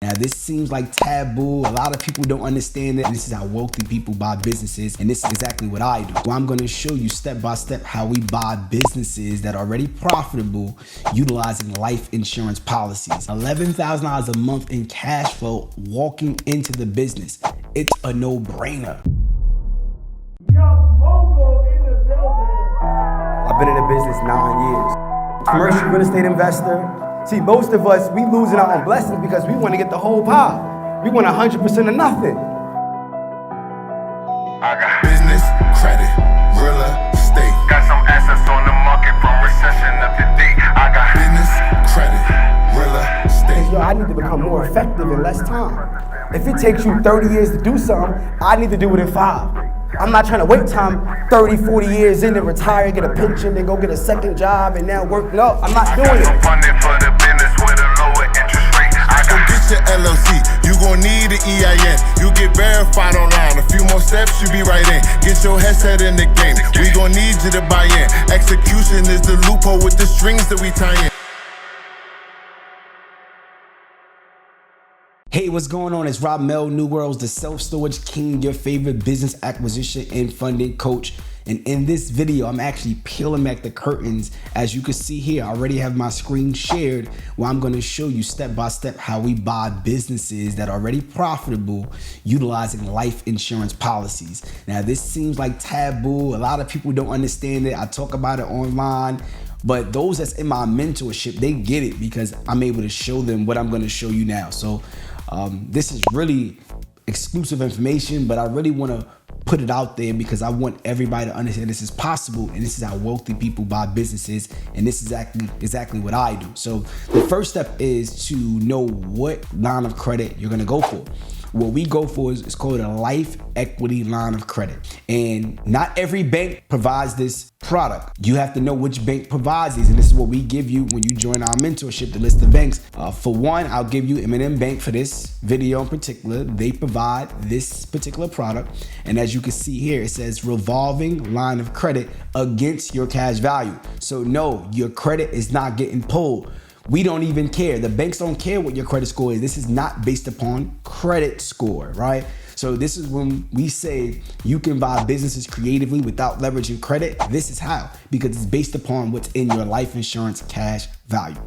Now, this seems like taboo. A lot of people don't understand it. This is how wealthy people buy businesses, and this is exactly what I do. Well, I'm gonna show you step by step how we buy businesses that are already profitable utilizing life insurance policies. $11,000 a month in cash flow walking into the business. It's a no-brainer. Young mogul in the building. I've been in the business 9 years. Commercial real estate investor. See, most of us, we losing our own blessings because we want to get the whole pie. We want 100% of nothing. I got business, credit, real estate. Got some assets on the market from recession up to date. I got business, credit, real estate. Yo, I need to become more effective in less time. If it takes you 30 years to do something, I need to do it in 5. I'm not trying to wait time 30, 40 years in to retire, get a pension, then go get a second job and now work. No, I'm not doing it. Funding for the business with a lower interest rate. I got get your LLC. You gon' need an EIN. You get verified online. A few more steps, you be right in. Get your headset in the game. We gon' need you to buy in. Execution is the loophole with the strings that we tie in. Hey, what's going on? It's Rob Mel, New Worlds, the self-storage king, your favorite business acquisition and funding coach. And in this video, I'm actually peeling back the curtains. As you can see here, I already have my screen shared where I'm gonna show you step by step how we buy businesses that are already profitable utilizing life insurance policies. Now, this seems like taboo. A lot of people don't understand it. I talk about it online. But those that's in my mentorship, they get it because I'm able to show them what I'm gonna show you now. So this is really exclusive information, but I really wanna put it out there because I want everybody to understand this is possible, and this is how wealthy people buy businesses, and this is exactly what I do. So the first step is to know what line of credit you're gonna go for. What we go for is called a life equity line of credit. And not every bank provides this product. You have to know which bank provides these. And this is what we give you when you join our mentorship, the list of banks. For one, I'll give you M&M Bank for this video in particular. They provide this particular product. And as you can see here, it says revolving line of credit against your cash value. So no, your credit is not getting pulled. We don't even care. The banks don't care what your credit score is. This is not based upon credit score, right? So this is when we say you can buy businesses creatively without leveraging credit. This is how, because it's based upon what's in your life insurance cash value.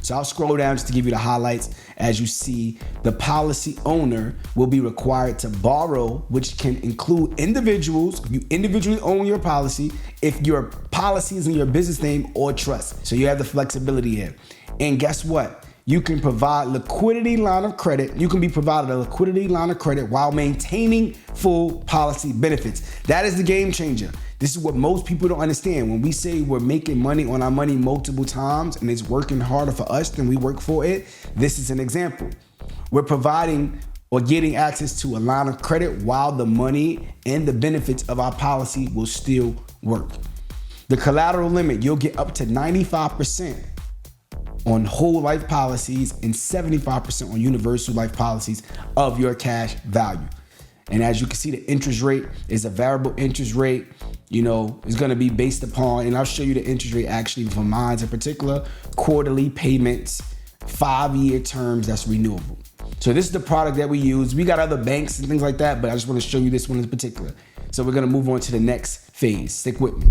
So I'll scroll down just to give you the highlights. As you see, the policy owner will be required to borrow, which can include individuals. You individually own your policy if your policy is in your business name or trust. So you have the flexibility here. And guess what? You can provide liquidity line of credit. You can be provided a liquidity line of credit while maintaining full policy benefits. That is the game changer. This is what most people don't understand. When we say we're making money on our money multiple times and it's working harder for us than we work for it, this is an example. We're providing or getting access to a line of credit while the money and the benefits of our policy will still work. The collateral limit, you'll get up to 95% on whole life policies and 75% on universal life policies of your cash value. And as you can see, the interest rate is a variable interest rate. You know, it's gonna be based upon, and I'll show you the interest rate actually for mine in particular, quarterly payments, 5-year terms that's renewable. So this is the product that we use. We got other banks and things like that, but I just wanna show you this one in particular. So we're gonna move on to the next phase. Stick with me.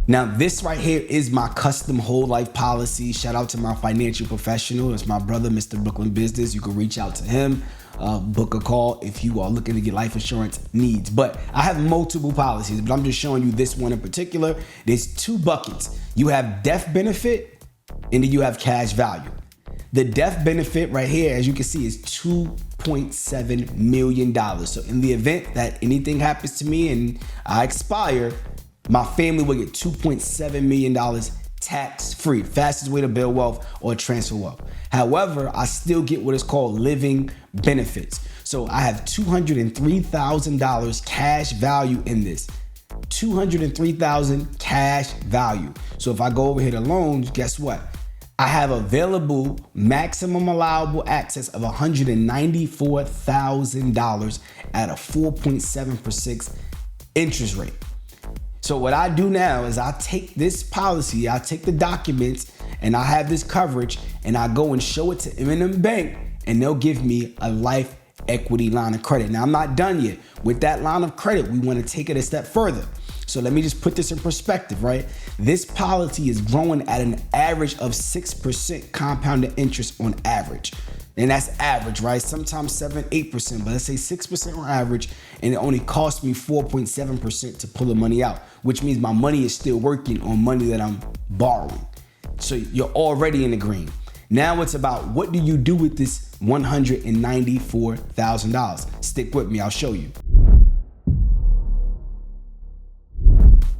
Now, this right here is my custom whole life policy. Shout out to my financial professional. It's my brother, Mr. Brooklyn Business. You can reach out to him, book a call if you are looking to get life insurance needs. But I have multiple policies, but I'm just showing you this one in particular. There's 2 buckets. You have death benefit and then you have cash value. The death benefit right here, as you can see, is $2.7 million. So in the event that anything happens to me and I expire, my family will get $2.7 million tax-free. Fastest way to build wealth or transfer wealth. However, I still get what is called living benefits. So I have $203,000 cash value in this. $203,000 cash value. So if I go over here to loans, guess what? I have available maximum allowable access of $194,000 at a 4.7% interest rate. So what I do now is I take this policy, I take the documents, and I have this coverage, and I go and show it to M&M Bank, and they'll give me a life equity line of credit. Now, I'm not done yet. With that line of credit, we want to take it a step further. So let me just put this in perspective, right? This policy is growing at an average of 6% compounded interest on average. And that's average, right? Sometimes 7, 8%, but let's say 6% on average, and it only cost me 4.7% to pull the money out, which means my money is still working on money that I'm borrowing. So you're already in the green. Now it's about, what do you do with this $194,000? Stick with me, I'll show you.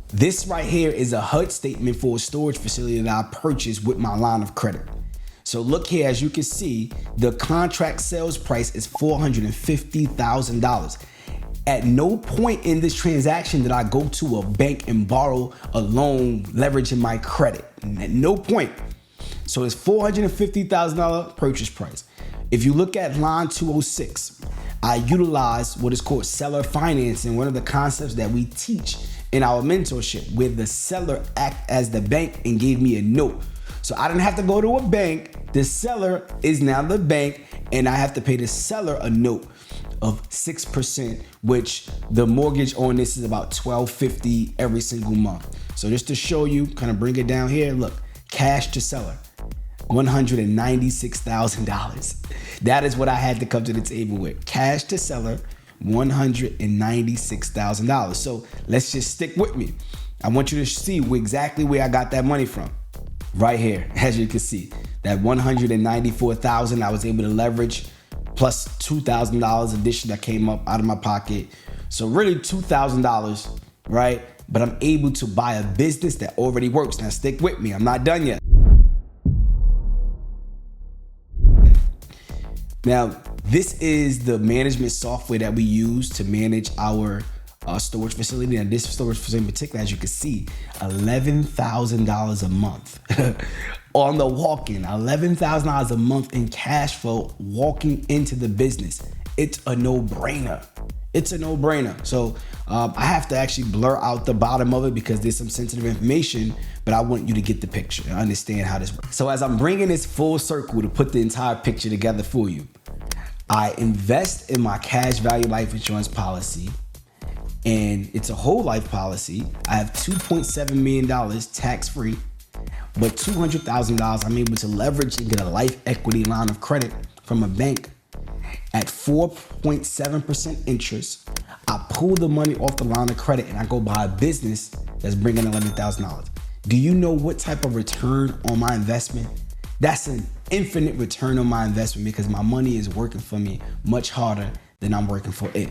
This right here is a HUD statement for a storage facility that I purchased with my line of credit. So look here, as you can see, the contract sales price is $450,000. At no point in this transaction did I go to a bank and borrow a loan leveraging my credit. At no point. So it's $450,000 purchase price. If you look at line 206, I utilize what is called seller financing, one of the concepts that we teach in our mentorship, where the seller act as the bank and gave me a note. So I didn't have to go to a bank. The seller is now the bank, and I have to pay the seller a note of 6%, which the mortgage on this is about $1,250 every single month. So just to show you, kind of bring it down here, look, cash to seller, $196,000. That is what I had to come to the table with. Cash to seller, $196,000. So let's just stick with me. I want you to see exactly where I got that money from. Right here, as you can see, that $194,000 I was able to leverage, plus $2,000 addition that came up out of my pocket. So really $2,000, right? But I'm able to buy a business that already works. Now stick with me, I'm not done yet. Now, this is the management software that we use to manage our storage facility. And this storage facility in particular, as you can see, $11,000 a month on the walk-in, $11,000 a month in cash flow walking into the business. It's a no-brainer. It's a no-brainer. So I have to actually blur out the bottom of it because there's some sensitive information, but I want you to get the picture and understand how this works. So as I'm bringing this full circle to put the entire picture together for you, I invest in my cash value life insurance policy, and it's a whole life policy. I have $2.7 million tax-free, but $200,000 I'm able to leverage and get a life equity line of credit from a bank at 4.7% interest. I pull the money off the line of credit and I go buy a business that's bringing $11,000. Do you know what type of return on my investment? That's an infinite return on my investment because my money is working for me much harder than I'm working for it.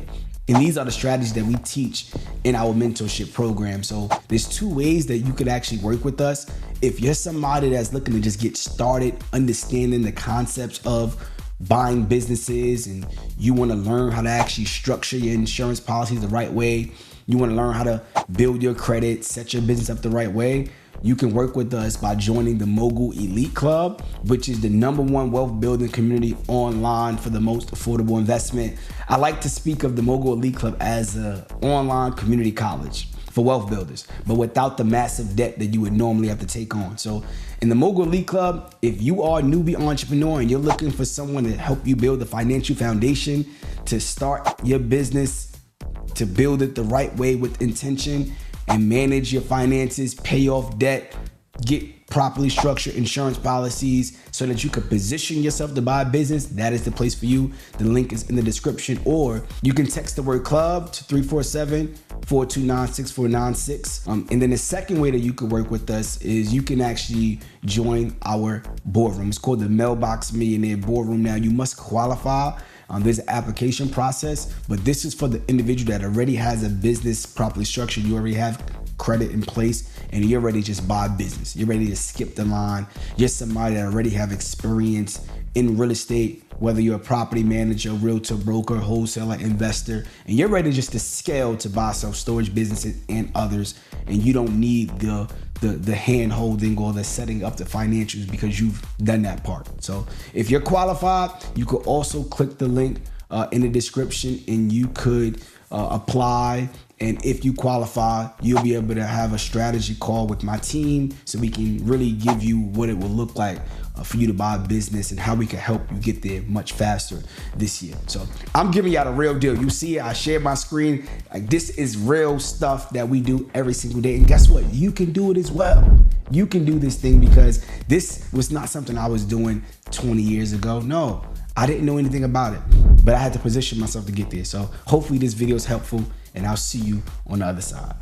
And these are the strategies that we teach in our mentorship program. So there's two ways that you could actually work with us. If you're somebody that's looking to just get started understanding the concepts of buying businesses and you want to learn how to actually structure your insurance policies the right way, you want to learn how to build your credit, set your business up the right way, you can work with us by joining the Mogul Elite Club, which is the #1 wealth building community online for the most affordable investment. I like to speak of the Mogul Elite Club as an online community college for wealth builders, but without the massive debt that you would normally have to take on. So in the Mogul Elite Club, if you are a newbie entrepreneur and you're looking for someone to help you build the financial foundation to start your business, to build it the right way with intention and manage your finances, pay off debt, get properly structured insurance policies so that you can position yourself to buy a business, that is the place for you. The link is in the description, or you can text the word club to 347-429-6496. And then the second way that you could work with us is you can actually join our boardroom. It's called the Mailbox Millionaire Boardroom. Now you must qualify. There's an application process, but this is for the individual that already has a business properly structured. You already have credit in place and you're ready to just buy business. You're ready to skip the line. You're somebody that already have experience in real estate, whether you're a property manager, realtor, broker, wholesaler, investor, and you're ready just to scale to buy self-storage businesses and others, and you don't need the hand holding or the setting up the financials because you've done that part. So if you're qualified, you could also click the link in the description and you could apply And if you qualify, you'll be able to have a strategy call with my team so we can really give you what it will look like for you to buy a business and how we can help you get there much faster this year. So I'm giving y'all the real deal. You see it, I shared my screen. Like, this is real stuff that we do every single day. And guess what? You can do it as well. You can do this thing, because this was not something I was doing 20 years ago. No, I didn't know anything about it, but I had to position myself to get there. So hopefully this video is helpful, and I'll see you on the other side.